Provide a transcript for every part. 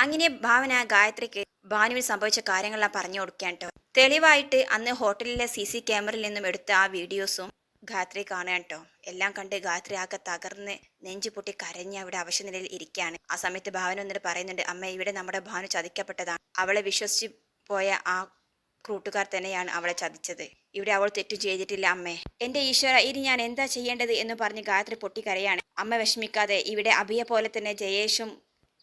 അങ്ങനെ ഭാവന ഗായത്രിക്ക് ഭാനുവിൽ സംഭവിച്ച കാര്യങ്ങളെല്ലാം പറഞ്ഞു കൊടുക്കാൻ കേട്ടോ. തെളിവായിട്ട് അന്ന് ഹോട്ടലിലെ CC ക്യാമറയിൽ നിന്നും എടുത്ത ആ വീഡിയോസും ഗായത്രി കാണുക കേട്ടോ. എല്ലാം കണ്ട് ഗായത്രി ആകെ തകർന്ന് നെഞ്ചു പൊട്ടി കരഞ്ഞ് അവിടെ അവശനിലയിൽ ഇരിക്കുകയാണ്. ആ സമയത്ത് ഭാവന എന്നിട്ട് പറയുന്നുണ്ട്, അമ്മ ഇവിടെ നമ്മുടെ ഭാനു ചതിക്കപ്പെട്ടതാണ്. അവളെ വിശ്വസിച്ച് പോയ ആ കൂട്ടുകാർ തന്നെയാണ് അവളെ ചതിച്ചത്. ഇവിടെ അവൾ തെറ്റു ചെയ്തിട്ടില്ല അമ്മേ. എന്റെ ഈശ്വര, ഇനി ഞാൻ എന്താ ചെയ്യേണ്ടത് എന്ന് പറഞ്ഞ് ഗായത്രി പൊട്ടിക്കരയാണ്. അമ്മ വിഷമിക്കാതെ, ഇവിടെ അഭിയെ പോലെ തന്നെ ജയേഷും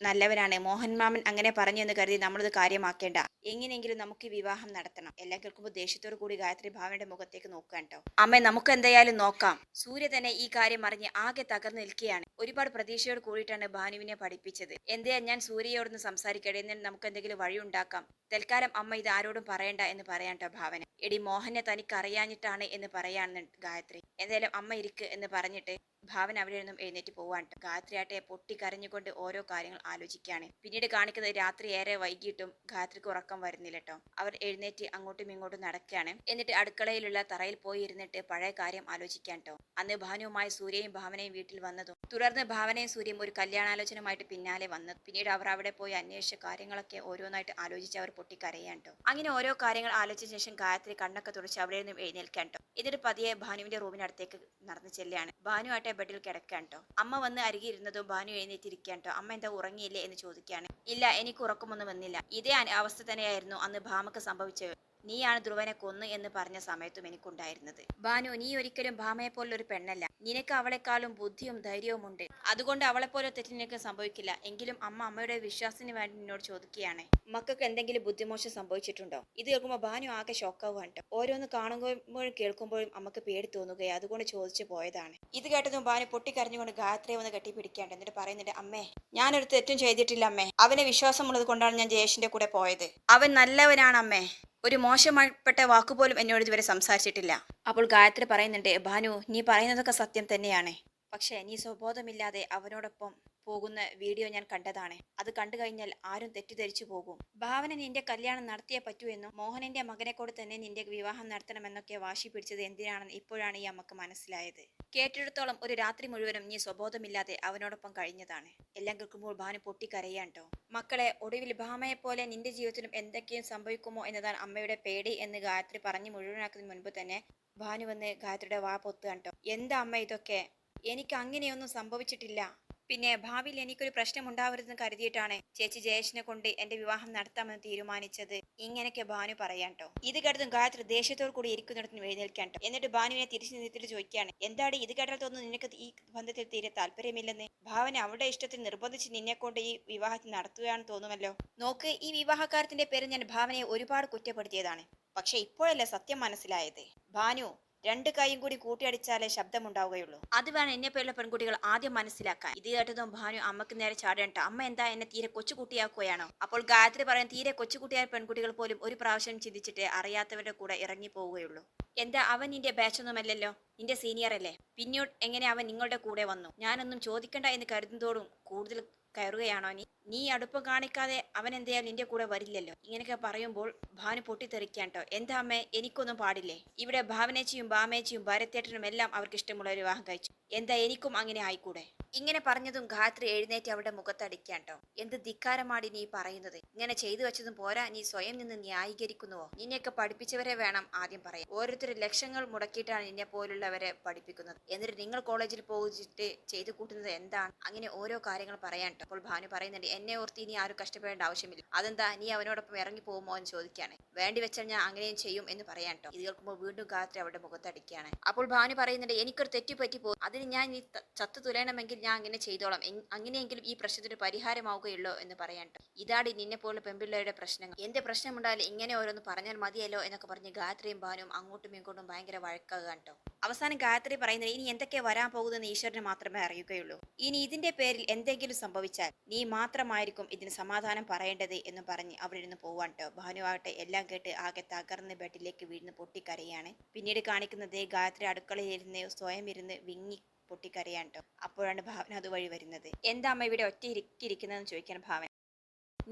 നല്ലവനാണ്. മോഹൻ മാമൻ അങ്ങനെ പറഞ്ഞു എന്ന് കരുതി നമ്മളിത് കാര്യമാക്കേണ്ട. എങ്ങനെയെങ്കിലും നമുക്ക് വിവാഹം നടത്തണം. എല്ലാം കേൾക്കുമ്പോൾ ദേഷ്യത്തോടു കൂടി ഗായത്രി ഭാവനയുടെ മുഖത്തേക്ക് നോക്കാൻ കേട്ടോ. അമ്മ, നമുക്ക് എന്തായാലും നോക്കാം. സൂര്യ തന്നെ ഈ കാര്യം അറിഞ്ഞ് ആകെ തകർന്നു നിൽക്കുകയാണ്. ഒരുപാട് പ്രതീക്ഷയോട് കൂടിയിട്ടാണ് ഭാനുവിനെ പഠിപ്പിച്ചത്. എന്താ ഞാൻ സൂര്യയോടൊന്ന് സംസാരിക്കട്ടെ, എന്നിട്ട് നമുക്ക് എന്തെങ്കിലും വഴി ഉണ്ടാക്കാം. തൽക്കാലം അമ്മ ഇത് ആരോടും പറയണ്ട എന്ന് പറയാൻ കേട്ടോ ഭാവന. എടി, മോഹനെ തനിക്ക് അറിയാഞ്ഞിട്ടാണ് എന്ന് പറയാന്ന് ഗായത്രി. എന്തായാലും അമ്മ ഇരിക്ക് എന്ന് പറഞ്ഞിട്ട് ഭാവന അവിടെ നിന്നും എഴുന്നേറ്റ് പോവാൻ. ഗായത്രി ആട്ടെ പൊട്ടിക്കരഞ്ഞുകൊണ്ട് ഓരോ കാര്യങ്ങൾ ആലോചിക്കുകയാണ്. പിന്നീട് കാണിക്കുന്നത് രാത്രി ഏറെ വൈകിട്ടും ഗായത്രിക്ക് ഉറക്കം വരുന്നില്ല കേട്ടോ. അവർ എഴുന്നേറ്റ് അങ്ങോട്ടും ഇങ്ങോട്ടും നടക്കുകയാണ്. എന്നിട്ട് അടുക്കളയിലുള്ള തറയിൽ പോയി ഇരുന്നിട്ട് പഴയ കാര്യം ആലോചിക്കാൻ കേട്ടോ. അന്ന് ഭാനുവുമായി സൂര്യയും ഭാവനയും വീട്ടിൽ വന്നതും തുടർന്ന് ഭാവനയും സൂര്യയും ഒരു കല്യാണാലോചനയുമായിട്ട് പിന്നാലെ വന്നു. പിന്നീട് അവർ അവിടെ പോയി അന്വേഷിച്ച കാര്യങ്ങളൊക്കെ ഓരോന്നായിട്ട് ആലോചിച്ച് അവർ പൊട്ടിക്കരയാൻ കേട്ടോ. അങ്ങനെ ഓരോ കാര്യങ്ങൾ ആലോചിച്ച ശേഷം ഗായത്രി കണ്ണൊക്കെ തുടച്ച് അവിടെ നിന്നും എഴുന്നേൽക്കാൻ കേട്ടോ. എന്നിട്ട് പതിയെ ഭാനുവിന്റെ റൂമിനടുത്തേക്ക് നടന്നു ചെല്ലുകയാണ്. ഭാനു ആട്ടെ ബെഡിൽ കിടക്കാൻ കേട്ടോ. അമ്മ വന്ന് അരികെ ഇരുന്നതും ഭാനു എഴുന്നേറ്റിരിക്കാൻ കേട്ടോ. അമ്മ എന്താ ഉറങ്ങിയില്ലേ എന്ന് ചോദിക്കുകയാണ്. ഇല്ല, എനിക്ക് ഉറക്കമൊന്നും വന്നില്ല. ഇതേ അവസ്ഥ തന്നെയായിരുന്നു അന്ന് ഭാമക്ക് സംഭവിച്ചത്. നീയാണ് ധ്രുവനെ കൊന്നു എന്ന് പറഞ്ഞ സമയത്തും എനിക്കുണ്ടായിരുന്നത്. ഭാനു, നീ ഒരിക്കലും ഭാമയെ പോലൊരു പെണ്ണല്ല. നിനക്ക് അവളെക്കാളും ബുദ്ധിയും ധൈര്യവും ഉണ്ട്. അതുകൊണ്ട് അവളെപ്പോലെ തെറ്റ് നിനക്ക് സംഭവിക്കില്ല. എങ്കിലും അമ്മയുടെ വിശ്വാസത്തിന് വേണ്ടി നിന്നോട് ചോദിക്കുകയാണ്, മക്കൾക്ക് എന്തെങ്കിലും ബുദ്ധിമോശം സംഭവിച്ചിട്ടുണ്ടോ? ഇത് കേൾക്കുമ്പോൾ ഭാനു ആകെ ഷോക്കാവുകയാണ് കേട്ടോ. ഓരോന്ന് കാണുമ്പോഴും കേൾക്കുമ്പോഴും അമ്മക്ക് പേടി തോന്നുകയാണ്. അതുകൊണ്ട് ചോദിച്ചു പോയതാണ്. ഇത് കേട്ടതും ഭാനു പൊട്ടിക്കരഞ്ഞുകൊണ്ട് ഗായത്രിയെ വന്ന് കെട്ടിപ്പിടിക്കാണ്ട് എന്നിട്ട് പറയുന്നുണ്ട്, അമ്മേ, ഞാനൊരു തെറ്റും ചെയ്തിട്ടില്ല അമ്മേ. അവനെ വിശ്വാസമുള്ളത് കൊണ്ടാണ് ഞാൻ ജയേഷിന്റെ കൂടെ പോയത്. അവൻ നല്ലവനാണ് അമ്മേ. ഒരു മോശമായിപ്പെട്ട വാക്കുപോലും എന്നോട് ഇതുവരെ സംസാരിച്ചിട്ടില്ല. അപ്പോൾ ഗായത്രി പറയുന്നുണ്ട്, ഭാനു, നീ പറയുന്നതൊക്കെ സത്യം തന്നെയാണ്. പക്ഷേ നീ സ്വബോധമില്ലാതെ അവനോടൊപ്പം പോകുന്ന വീഡിയോ ഞാൻ കണ്ടതാണ്. അത് കണ്ടു കഴിഞ്ഞാൽ ആരും തെറ്റിദ്ധരിച്ചു പോകും. ഭാവന നിന്റെ കല്യാണം നടത്തിയേ പറ്റൂ എന്നും മോഹനന്റെ മകനെ കൂടെ തന്നെ നിന്റെ വിവാഹം നടത്തണമെന്നൊക്കെ വാശി പിടിച്ചത് എന്തിനാണെന്ന് ഇപ്പോഴാണ് ഈ അമ്മക്ക് മനസ്സിലായത്. കേട്ടിടത്തോളം ഒരു രാത്രി മുഴുവനും നീ സ്വബോധമില്ലാതെ അവനോടൊപ്പം കഴിഞ്ഞതാണ്. എല്ലാം കേൾക്കുമ്പോൾ ഭാനു പൊട്ടിക്കരയാൻ ട്ടോ. മക്കളെ, ഒടുവിൽ ഭാമയെ പോലെ നിന്റെ ജീവിതത്തിലും എന്തൊക്കെയും സംഭവിക്കുമോ എന്നതാണ് അമ്മയുടെ പേടി എന്ന് ഗായത്രി പറഞ്ഞു മുഴുവനാക്കുന്നതിന് മുൻപ് തന്നെ ഭാനു വന്ന് ഗായത്രിയുടെ വാ പൊത്തുകയാണ് ട്ടോ. എന്താ അമ്മ ഇതൊക്കെ? എനിക്ക് അങ്ങനെയൊന്നും സംഭവിച്ചിട്ടില്ല. പിന്നെ ഭാവിയിൽ എനിക്കൊരു പ്രശ്നം ഉണ്ടാവരുതെന്ന് കരുതിയിട്ടാണ് ചേച്ചി ജയേഷിനെ കൊണ്ട് എന്റെ വിവാഹം നടത്താമെന്ന് തീരുമാനിച്ചത്. ഇങ്ങനെയൊക്കെ ഭാനു പറയാൻ ട്ടോ. ഇത് കേട്ടതും ഗായത്രി ദേഷ്യത്തോടു കൂടി ഇരിക്കുന്നിടത്തിന് എഴുന്നേൽക്കാൻ ട്ടോ. എന്നിട്ട് ഭാനുവിനെ തിരിച്ചു നിർത്തിയിട്ട് ചോദിക്കുകയാണ്, എന്താടി ഇത് കേട്ടാൽ തോന്നുന്നു നിനക്ക് ഈ ബന്ധത്തിൽ തീരെ താല്പര്യമില്ലെന്ന്? ഭാവന അവളുടെ ഇഷ്ടത്തിൽ നിർബന്ധിച്ച് നിന്നെ കൊണ്ട് ഈ വിവാഹത്തിൽ നടത്തുകയാണെന്ന് തോന്നുമല്ലോ. നോക്ക്, ഈ വിവാഹക്കാര്യത്തിന്റെ പേരിൽ ഞാൻ ഭാവനയെ ഒരുപാട് കുറ്റപ്പെടുത്തിയതാണ്. പക്ഷെ ഇപ്പോഴല്ലേ സത്യം മനസ്സിലായത്. ഭാനു, രണ്ട് കൈയും കൂടി കൂട്ടിയടിച്ചാലേ ശബ്ദമുണ്ടാവുകയുള്ളൂ. അത് വേണം എന്നെ പോലുള്ള പെൺകുട്ടികൾ ആദ്യം മനസ്സിലാക്കാൻ. ഇത് കേട്ടതും ഭാനു അമ്മക്ക് നേരെ ചാടേണ്ട. അമ്മ എന്താ എന്നെ തീരെ കൊച്ചുകുട്ടിയാക്കുകയാണോ? അപ്പോൾ ഗായത്രി പറയാൻ, തീരെ കൊച്ചുകുട്ടിയായ പെൺകുട്ടികൾ പോലും ഒരു പ്രാവശ്യം ചിന്തിച്ചിട്ട് അറിയാത്തവരുടെ കൂടെ ഇറങ്ങി പോവുകയുള്ളൂ. എന്താ, അവൻ നിന്റെ ബാച്ചൊന്നുമല്ലല്ലോ, നിന്റെ സീനിയർ അല്ലേ? പിന്നീട് എങ്ങനെ അവൻ നിങ്ങളുടെ കൂടെ വന്നു? ഞാനൊന്നും ചോദിക്കണ്ട എന്ന് കരുതുന്നതോടും കൂടുതൽ കയറുകയാണോ നീ അടുപ്പം കാണിക്കാതെ അവൻ എന്തായാലും നിന്റെ കൂടെ വരില്ലല്ലോ. ഇങ്ങനെയൊക്കെ പറയുമ്പോൾ ഭാനു പൊട്ടിത്തെറിക്കാൻ ട്ടോ. എന്താ അമ്മേ, എനിക്കൊന്നും പാടില്ലേ? ഇവിടെ ഭാവനേച്ചിയും ബാമേച്ചിയും ഭരത്തേട്ടനും എല്ലാം അവർക്ക് ഇഷ്ടമുള്ള ഒരു വിവാഹം കഴിച്ചു. എന്താ എനിക്കും അങ്ങനെ ആയിക്കൂടെ? ഇങ്ങനെ പറഞ്ഞതും ഗായത്രി എഴുന്നേറ്റ് അവരുടെ മുഖത്തടിക്കാൻ ട്ടോ. എന്ത് ധിക്കാരമാടി നീ പറയുന്നത്? ഇങ്ങനെ ചെയ്തു വെച്ചതും പോരാ, നീ സ്വയം നിന്ന് ന്യായീകരിക്കുന്നുവോ? നിന്നെയൊക്കെ പഠിപ്പിച്ചവരെ വേണം ആദ്യം പറയാൻ. ഓരോരുത്തർ ലക്ഷങ്ങൾ മുടക്കിയിട്ടാണ് നിന്നെ പോലുള്ളവരെ പഠിപ്പിക്കുന്നത്. എന്നിട്ട് നിങ്ങൾ കോളേജിൽ പോയിട്ട് ചെയ്തു കൂട്ടുന്നത് എന്താണ്? അങ്ങനെ ഓരോ കാര്യങ്ങൾ പറയാൻ ട്ടോ. അപ്പോൾ ഭാനു പറയുന്നുണ്ട്, എന്നെ ഓർത്തി നീ ആരും കഷ്ടപ്പെടേണ്ട ആവശ്യമില്ല. അതെന്താ, നീ അവനോടൊപ്പം ഇറങ്ങി പോകുമോ എന്ന് ചോദിക്കുകയാണ്. വേണ്ടി വെച്ചാൽ ഞാൻ അങ്ങനെയും ചെയ്യും എന്ന് പറയാൻ ട്ടോ. ഇത് കേൾക്കുമ്പോൾ വീണ്ടും ഗായത്രി അവരുടെ മുഖത്തടിക്കുകയാണ്. അപ്പോൾ ഭാനു പറയുന്നുണ്ട്, എനിക്കൊരു തെറ്റുപറ്റി പോകും. അതിന് ഞാൻ ഈ ചത്തു തുലയണമെങ്കിൽ ഞാൻ അങ്ങനെ ചെയ്തോളാം. അങ്ങനെയെങ്കിലും ഈ പ്രശ്നത്തിന് പരിഹാരമാവുകയുള്ളൂ എന്ന് പറയാൻ ട്ടോ. ഇതാടി നിന്നെ പോലെ പെൺപിള്ളേരുടെ പ്രശ്നങ്ങൾ. എന്ത് പ്രശ്നമുണ്ടായാലും ഇങ്ങനെ ഓരോന്ന് പറഞ്ഞാൽ മതിയല്ലോ എന്നൊക്കെ പറഞ്ഞ് ഗായത്രിയും ഭാനുവും അങ്ങോട്ടും ഇങ്ങോട്ടും ഭയങ്കര വഴക്കാകാൻ ട്ടോ. അവസാനം ഗായത്രി പറയുന്നത്, ഇനി എന്തൊക്കെ വരാൻ പോകുന്നതെന്ന് ഈശ്വരന് മാത്രമേ അറിയുകയുള്ളൂ. ഇനി ഇതിന്റെ പേരിൽ എന്തെങ്കിലും സംഭവിച്ചാൽ നീ മാത്രമായിരിക്കും ഇതിന് സമാധാനം പറയേണ്ടത് എന്ന് പറഞ്ഞ് അവിടെ നിന്ന് പോവാൻ ട്ടോ. ഭാനു ആകട്ടെ എല്ലാം കേട്ട് ആകെ തകർന്ന് ബെഡിലേക്ക് വീഴുന്ന പൊട്ടിക്കരയാണ്. പിന്നീട് കാണിക്കുന്നത് ഗായത്രി അടുക്കളയിൽ സ്വയം ഇരുന്ന് വിങ്ങി പൊട്ടിക്കരയാൻ ട്ടോ. അപ്പോഴാണ് ഭാവന അതുവഴി വരുന്നത്. എന്താ അമ്മ ഇവിടെ ഒറ്റ ഇരിക്കുന്നതെന്ന് ചോദിക്കാൻ ഭാവന.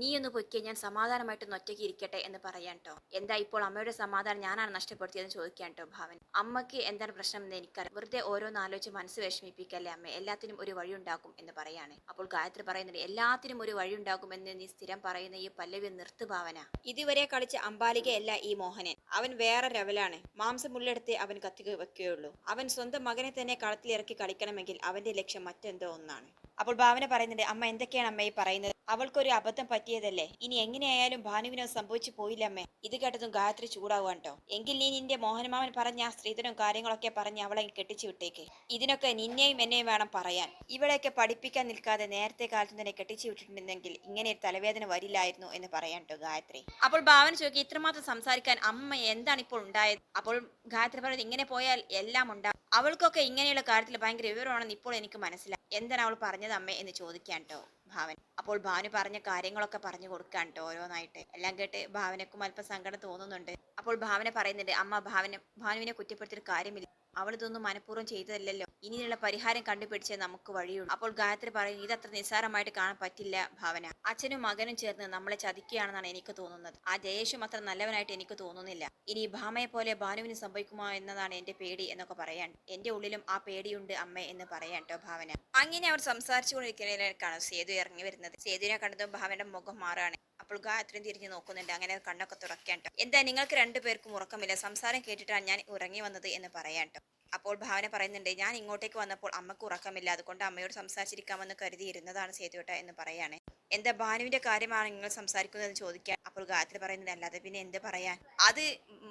നീ ഒന്ന് പൊയ്ക്കേ, ഞാൻ സമാധാനമായിട്ടൊന്ന് ഒറ്റയ്ക്ക് ഇരിക്കട്ടെ എന്ന് പറയാൻ ട്ടോ. എന്താ ഇപ്പോൾ അമ്മയുടെ സമാധാനം ഞാനാണ് നഷ്ടപ്പെടുത്തിയതെന്ന് ചോദിക്കാൻ ട്ടോ ഭാവൻ. അമ്മയ്ക്ക് എന്താണ് പ്രശ്നം എന്ന് എനിക്കറിയാം, വെറുതെ ഓരോന്ന് ആലോചിച്ച് മനസ്സ് വിഷമിപ്പിക്കല്ലേ അമ്മ, എല്ലാത്തിനും ഒരു വഴി ഉണ്ടാക്കും എന്ന് പറയാണ്. അപ്പോൾ ഗായത്രി പറയുന്നുണ്ട്, എല്ലാത്തിനും ഒരു വഴി ഉണ്ടാകുമെന്ന് നീ സ്ഥിരം പറയുന്ന ഈ പല്ലവി നിർത്ത് ഭാവന. ഇതുവരെ കളിച്ച അംബാലികയല്ല ഈ മോഹനൻ, അവൻ വേറെ ലെവലാണ്. മാംസമുള്ളെടുത്ത് അവൻ കത്തി വെക്കുകയുള്ളൂ. അവൻ സ്വന്തം മകനെ തന്നെ കളത്തിലിറക്കി കളിക്കണമെങ്കിൽ അവന്റെ ലക്ഷ്യം മറ്റെന്തോ ഒന്നാണ്. അപ്പോൾ ഭാവന പറയുന്നുണ്ട്, അമ്മ എന്തൊക്കെയാണ് അമ്മ ഈ പറയുന്നത്? അവൾക്കൊരു അബദ്ധം പറ്റിയതല്ലേ, ഇനി എങ്ങനെയായാലും ഭാനുവിന് സംഭവിച്ചു പോയില്ലമ്മേ. ഇത് കേട്ടതും ഗായത്രി ചൂടാവാൻ ട്ടോ. എങ്കിൽ നീ നിന്റെ മോഹൻമാമൻ പറഞ്ഞ ആ സ്ത്രീധനവും കാര്യങ്ങളൊക്കെ പറഞ്ഞ് അവളെ കെട്ടിച്ചു വിട്ടേക്ക്. ഇതിനൊക്കെ നിന്നെയും എന്നെയും വേണം പറയാൻ. ഇവളെയൊക്കെ പഠിപ്പിക്കാൻ നിൽക്കാതെ നേരത്തെ കാലത്ത് തന്നെ കെട്ടിച്ചു വിട്ടിട്ടുണ്ടെങ്കിൽ ഇങ്ങനെ ഒരു തലവേദന വരില്ലായിരുന്നു എന്ന് പറയാൻ ട്ടോ ഗായത്രി. അപ്പോൾ ഭാവന ചോദിക്കും, ഇത്രമാത്രം സംസാരിക്കാൻ അമ്മ എന്താണ് ഇപ്പോൾ ഉണ്ടായത്? അപ്പോൾ ഗായത്രി പറയുന്നത്, ഇങ്ങനെ പോയാൽ എല്ലാം ഉണ്ടാവും. അവൾക്കൊക്കെ ഇങ്ങനെയുള്ള കാര്യത്തിൽ ഭയങ്കര വിവരമാണെന്ന് ഇപ്പോൾ എനിക്ക് മനസ്സിലായി. എന്താണ് അവൾ പറഞ്ഞത് അമ്മേ എന്ന് ചോദിക്കാൻ ട്ടോ ഭാവൻ. അപ്പോൾ ഭാനു പറഞ്ഞ കാര്യങ്ങളൊക്കെ പറഞ്ഞു കൊടുക്കാൻ ട്ടോ ഓരോന്നായിട്ട്. എല്ലാം കേട്ട് ഭാവനക്കും അല്പം സങ്കടം തോന്നുന്നുണ്ട്. അപ്പോൾ ഭാവന പറയുന്നുണ്ട്, അമ്മ ഭാനുവിനെ കുറ്റപ്പെടുത്തിയിട്ട് കാര്യമില്ല, അവൾ ഇതൊന്നും മനഃപൂർവ്വം ചെയ്തതല്ലല്ലോ. ഇനിയുള്ള പരിഹാരം കണ്ടുപിടിച്ചേ നമുക്ക് വഴിയുള്ളൂ. അപ്പോൾ ഗായത്രി പറയും, ഇതത്ര നിസ്സാരമായിട്ട് കാണാൻ പറ്റില്ല ഭാവന. അച്ഛനും മകനും ചേർന്ന് നമ്മളെ ചതിക്കുകയാണെന്നാണ് എനിക്ക് തോന്നുന്നത്. ആ ജയേഷും അത്ര നല്ലവനായിട്ട് എനിക്ക് തോന്നുന്നില്ല. ഇനി ഭാമയെ പോലെ ഭാനുവിന് സംഭവിക്കുമോ എന്നതാണ് എന്റെ പേടി എന്നൊക്കെ പറയാൻ. എന്റെ ഉള്ളിലും ആ പേടിയുണ്ട് അമ്മേ എന്ന് പറയാൻ ട്ടോ ഭാവന. അങ്ങനെ അവർ സംസാരിച്ചു കൊണ്ടിരിക്കുന്നതിലേക്കാണ് സേതു ഇറങ്ങി വരുന്നത്. സേതുവിനെ കണ്ടതും ഭാവന്റെ മുഖം മാറാണ്. അപ്പോൾ ഗായത്രി തിരിഞ്ഞു നോക്കുന്നുണ്ട്. അങ്ങനെ കണ്ണൊക്കെ തുറക്കാൻ ട്ടോ. എന്താ നിങ്ങൾക്ക് രണ്ടുപേർക്കും ഉറക്കമില്ല? സംസാരം കേട്ടിട്ടാണ് ഞാൻ ഉറങ്ങി വന്നത് എന്ന് പറയാൻ ട്ടോ. അപ്പോൾ ഭാവന പറയുന്നുണ്ട്, ഞാൻ ഇങ്ങോട്ടേക്ക് വന്നപ്പോൾ അമ്മക്ക് ഉറക്കമില്ല, അതുകൊണ്ട് അമ്മയോട് സംസാരിച്ചിരിക്കാമെന്ന് കരുതിയിരുന്നതാണ് സേതുവേട്ട എന്ന് പറയാണ്. എന്താ ഭാനുവിന്റെ കാര്യമാണ് നിങ്ങൾ സംസാരിക്കുന്നതെന്ന് ചോദിക്കാൻ. അപ്പോൾ ഗായത്രി പറയുന്നത്, അല്ലാതെ പിന്നെ എന്ത് പറയാൻ, അത്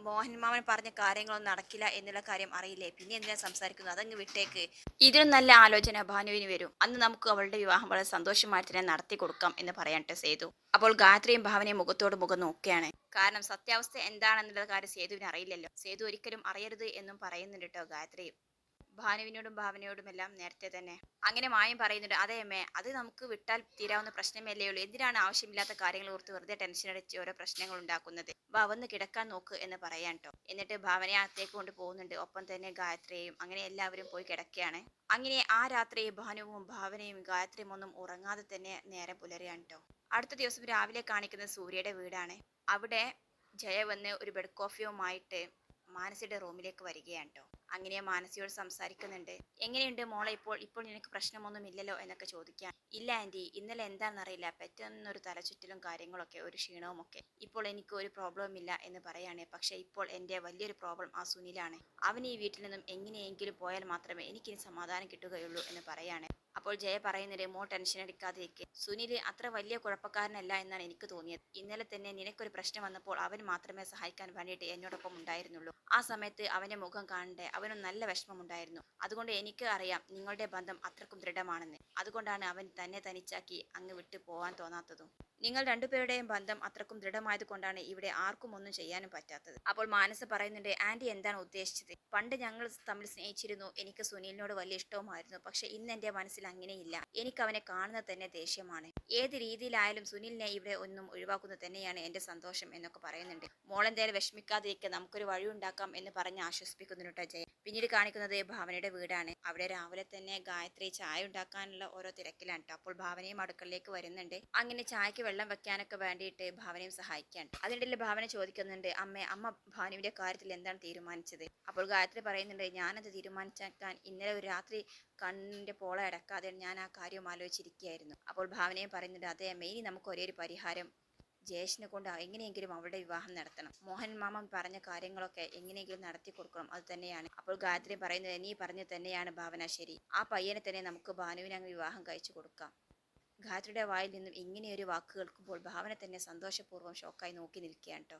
മോഹൻമാമൻ പറഞ്ഞ കാര്യങ്ങളൊന്നും നടക്കില്ല എന്നുള്ള കാര്യം അറിയില്ലേ, പിന്നെ എന്തിനാ സംസാരിക്കുന്നത്, അതങ്ങ് വിട്ടേക്ക്. ഇതിലും നല്ല ആലോചന ഭാനുവിന് വരും, അന്ന് നമുക്ക് അവളുടെ വിവാഹം വളരെ സന്തോഷമായിട്ട് തന്നെ നടത്തി കൊടുക്കാം എന്ന് പറയാൻട്ടെ സേതു. അപ്പോൾ ഗായത്രിയും ഭാവനയും മുഖത്തോട് മുഖം നോക്കുകയാണ്. കാരണം സത്യാവസ്ഥ എന്താണെന്നുള്ള കാര്യം സേതുവിന് അറിയില്ലല്ലോ. സേതു ഒരിക്കലും അറിയരുത് എന്നും പറയുന്നുണ്ട് കേട്ടോ ഗായത്രിയും. ഭാനുവിനോടും ഭാവനയോടും എല്ലാം നേരത്തെ തന്നെ. അങ്ങനെ മായം പറയുന്നുണ്ട്, അതെ അമ്മേ, അത് നമുക്ക് വിട്ടാൽ തീരാവുന്ന പ്രശ്നമല്ലേ ഉള്ളൂ, എന്തിനാണ് ആവശ്യമില്ലാത്ത കാര്യങ്ങൾ ഓർത്ത് വെറുതെ ടെൻഷൻ അടിച്ച് ഓരോ പ്രശ്നങ്ങൾ ഉണ്ടാക്കുന്നത്. വന്ന് കിടക്കാൻ നോക്ക് എന്ന് പറയാൻ ട്ടോ. എന്നിട്ട് ഭാവനയെ അകത്തേക്ക് കൊണ്ട് പോകുന്നുണ്ട്. ഒപ്പം തന്നെ ഗായത്രിയെയും. അങ്ങനെ എല്ലാവരും പോയി കിടക്കുകയാണ്. അങ്ങനെ ആ രാത്രി ഭാനുവും ഭാവനയും ഗായത്രിയും ഒന്നും ഉറങ്ങാതെ തന്നെ നേരം പുലരുകയാണ് ട്ടോ. അടുത്ത ദിവസം രാവിലെ കാണിക്കുന്നത് സൂര്യയുടെ വീടാണ്. അവിടെ ജയ വന്ന് ഒരു ബെഡ് കോഫിയുമായിട്ട് മാനസിയുടെ റൂമിലേക്ക് വരികയാണ് ട്ടോ. അങ്ങനെ മാനസിയോട് സംസാരിക്കുന്നുണ്ട്. എങ്ങനെയുണ്ട് മോളെ ഇപ്പോൾ നിനക്ക് പ്രശ്നമൊന്നും ഇല്ലല്ലോ എന്നൊക്കെ ചോദിക്കാൻ. ഇല്ല ആന്റി, ഇന്നലെ എന്താണെന്നറിയില്ല, പെട്ടെന്നൊരു തലചുറ്റലും കാര്യങ്ങളൊക്കെ, ഒരു ക്ഷീണവും ഒക്കെ. ഇപ്പോൾ എനിക്ക് ഒരു പ്രോബ്ലവും ഇല്ല എന്ന് പറയാണ്. പക്ഷെ ഇപ്പോൾ എൻ്റെ വലിയൊരു പ്രോബ്ലം ആ സുനിലാണ്. അവൻ ഈ വീട്ടിൽ നിന്നും എങ്ങനെയെങ്കിലും പോയാൽ മാത്രമേ എനിക്കിനി സമാധാനം കിട്ടുകയുള്ളൂ എന്ന് പറയാണ്. അപ്പോൾ ജയ പറയുന്നത്, മോൾ ടെൻഷൻ അടിക്കാതിരിക്കെ, സുനിൽ അത്ര വലിയ കുഴപ്പക്കാരനല്ല എന്നാണ് എനിക്ക് തോന്നിയത്. ഇന്നലെ തന്നെ നിനക്കൊരു പ്രശ്നം വന്നപ്പോൾ അവൻ മാത്രമേ സഹായിക്കാൻ വേണ്ടിയിട്ട് എന്നോടൊപ്പം ഉണ്ടായിരുന്നുള്ളൂ. ആ സമയത്ത് അവന്റെ മുഖം കാണണ്ടേ, അവനും നല്ല വിഷമമുണ്ടായിരുന്നു. അതുകൊണ്ട് എനിക്ക് അറിയാം നിങ്ങളുടെ ബന്ധം അത്രക്കും ദൃഢമാണെന്ന്. അതുകൊണ്ടാണ് അവൻ തന്നെ തനിച്ചാക്കി അങ്ങ് വിട്ടു പോവാൻ തോന്നാത്തതും. നിങ്ങൾ രണ്ടുപേരുടെയും ബന്ധം അത്രക്കും ദൃഢമായത് കൊണ്ടാണ് ഇവിടെ ആർക്കും ഒന്നും ചെയ്യാനും പറ്റാത്തത്. അപ്പോൾ മാനസ പറയുന്നുണ്ട്, ആന്റി എന്താണ് ഉദ്ദേശിച്ചത്? പണ്ട് ഞങ്ങൾ തമ്മിൽ സ്നേഹിച്ചിരുന്നു, എനിക്ക് സുനിലിനോട് വലിയ ഇഷ്ടവുമായിരുന്നു. പക്ഷെ ഇന്ന് എന്റെ മനസ്സിൽ അങ്ങനെയില്ല. എനിക്ക് അവനെ കാണുന്നത് തന്നെ ദേഷ്യമാണ്. ഏത് രീതിയിലായാലും സുനിലിനെ ഇവിടെ ഒന്നും ഒഴിവാക്കുന്നത് തന്നെയാണ് എന്റെ സന്തോഷം എന്നൊക്കെ പറയുന്നുണ്ട്. മോളെന്തായാലും വിഷമിക്കാതിരിക്കുക, നമുക്കൊരു വഴി ഉണ്ടാക്കാം എന്ന് പറഞ്ഞ് ആശ്വസിപ്പിക്കുന്നുണ്ട് ജയ. പിന്നീട് കാണിക്കുന്നത് ഭാവനയുടെ വീടാണ്. അവിടെ രാവിലെ തന്നെ ഗായത്രി ചായ ഉണ്ടാക്കാനുള്ള ഓരോ തിരക്കിലാണ് ട്ടോ. അപ്പോൾ ഭാവനയും അടുക്കളയിലേക്ക് വരുന്നുണ്ട്. അങ്ങനെ ചായക്ക് വെള്ളം വെക്കാനൊക്കെ വേണ്ടിയിട്ട് ഭാവനയും സഹായിക്കാൻ. അതിനിടയിൽ ഭാവന ചോദിക്കുന്നുണ്ട്, അമ്മ ഭാനുവിന്റെ കാര്യത്തിൽ എന്താണ് തീരുമാനിച്ചത്? അപ്പോൾ ഗായത്രി പറയുന്നുണ്ട്, ഞാനത് തീരുമാനിച്ചാക്കാൻ ഇന്നലെ ഒരു രാത്രി കണ്ണിന്റെ പോള അടക്കാതെ ഞാൻ ആ കാര്യം ആലോചിച്ചിരിക്കുകയായിരുന്നു. അപ്പോൾ ഭാവനയും പറയുന്നുണ്ട്, അതെ അമ്മ, ഇനി നമുക്ക് ഒരേ ഒരു പരിഹാരം, ജയേഷിനെ കൊണ്ട് എങ്ങനെയെങ്കിലും അവളുടെ വിവാഹം നടത്തണം. മോഹൻ മാമൻ പറഞ്ഞ കാര്യങ്ങളൊക്കെ എങ്ങനെയെങ്കിലും നടത്തി കൊടുക്കണം, അത് തന്നെയാണ്. അപ്പോൾ ഗായത്രി പറയുന്നത്, നീ പറഞ്ഞു തന്നെയാണ് ഭാവന ശരി. ആ പയ്യനെ തന്നെ നമുക്ക് ഭാനുവിനെ അങ്ങ് വിവാഹം കഴിച്ചു കൊടുക്കാം. ഗായത്രിയുടെ വായിൽ നിന്നും ഇങ്ങനെയൊരു വാക്ക് കേൾക്കുമ്പോൾ ഭാവന തന്നെ സന്തോഷപൂർവ്വം ഷോക്കായി നോക്കി നിൽക്കുകയാണ് ട്ടോ.